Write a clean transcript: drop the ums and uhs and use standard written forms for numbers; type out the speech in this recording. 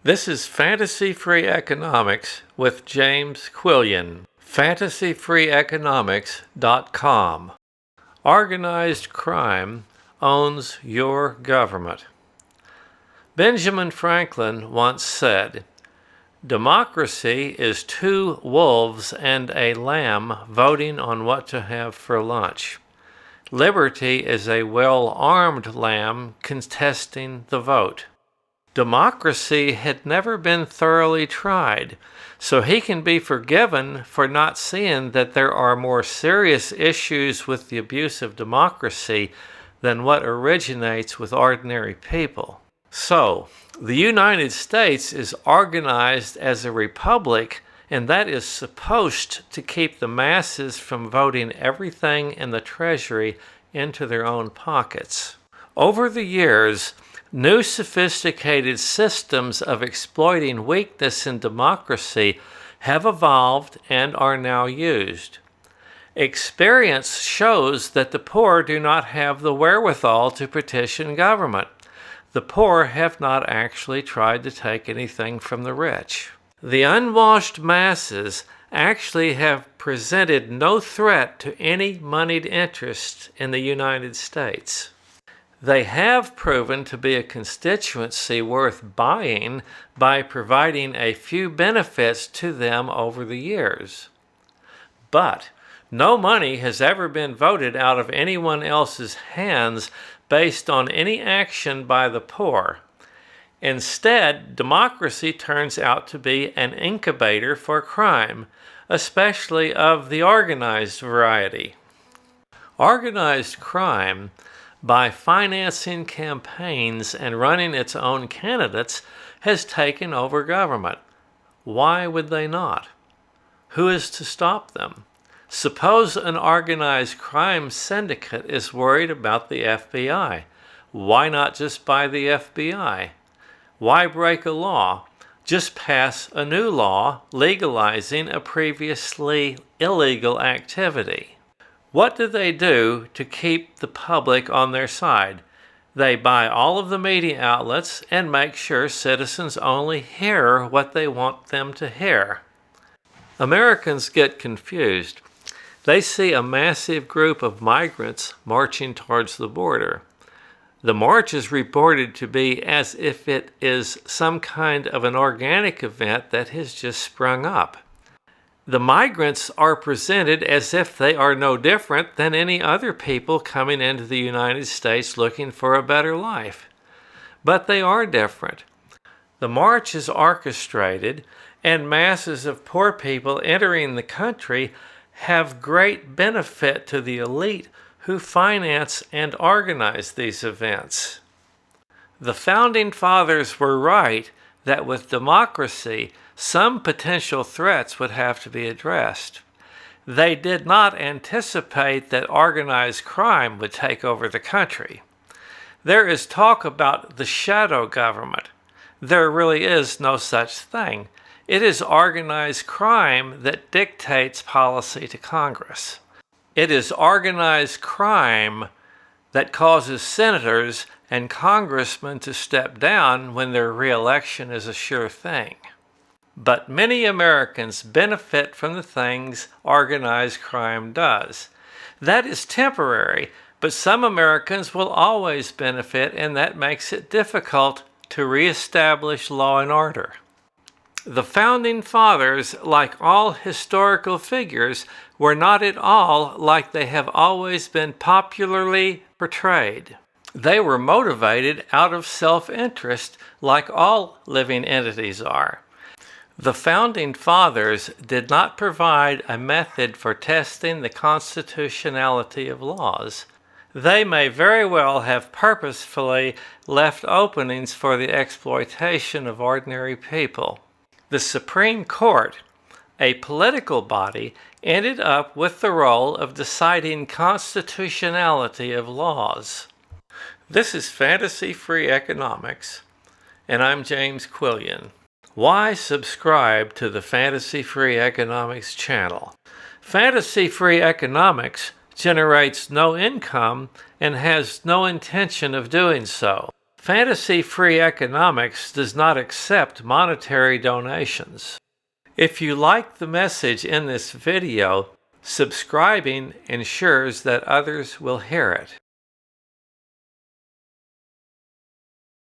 This is Fantasy Free Economics with James Quillian. FantasyFreeEconomics.com. Organized crime owns your government. Benjamin Franklin once said, "Democracy is two wolves and a lamb voting on what to have for lunch. Liberty is a well-armed lamb contesting the vote." Democracy had never been thoroughly tried, so he can be forgiven for not seeing that there are more serious issues with the abuse of democracy than what originates with ordinary people. So, the United States is organized as a republic, and that is supposed to keep the masses from voting everything in the Treasury into their own pockets. Over the years, new sophisticated systems of exploiting weakness in democracy have evolved and are now used. Experience shows that the poor do not have the wherewithal to petition government. The poor have not actually tried to take anything from the rich. The unwashed masses actually have presented no threat to any moneyed interest in the United States. They have proven to be a constituency worth buying by providing a few benefits to them over the years. But no money has ever been voted out of anyone else's hands based on any action by the poor. Instead, democracy turns out to be an incubator for crime, especially of the organized variety. Organized crime, by financing campaigns and running its own candidates, has taken over government. Why would they not? Who is to stop them? Suppose an organized crime syndicate is worried about the FBI. Why not just buy the FBI? Why break a law? Just pass a new law legalizing a previously illegal activity. What do they do to keep the public on their side? They buy all of the media outlets and make sure citizens only hear what they want them to hear. Americans get confused. They see a massive group of migrants marching towards the border. The march is reported to be as if it is some kind of an organic event that has just sprung up. The migrants are presented as if they are no different than any other people coming into the United States looking for a better life. But they are different. The march is orchestrated, and masses of poor people entering the country have great benefit to the elite who finance and organize these events. The Founding Fathers were right that with democracy, some potential threats would have to be addressed. They did not anticipate that organized crime would take over the country. There is talk about the shadow government. There really is no such thing. It is organized crime that dictates policy to Congress. It is organized crime that causes senators and congressmen to step down when their re-election is a sure thing. But many Americans benefit from the things organized crime does. That is temporary, but some Americans will always benefit, and that makes it difficult to reestablish law and order. The Founding Fathers, like all historical figures, were not at all like they have always been popularly portrayed. They were motivated out of self-interest, like all living entities are. The Founding Fathers did not provide a method for testing the constitutionality of laws. They may very well have purposefully left openings for the exploitation of ordinary people. The Supreme Court, a political body, ended up with the role of deciding constitutionality of laws. This is Fantasy Free Economics, and I'm James Quillian. Why subscribe to the Fantasy Free Economics channel? Fantasy Free Economics generates no income and has no intention of doing so. Fantasy-free economics does not accept monetary donations. If you like the message in this video, subscribing ensures that others will hear it.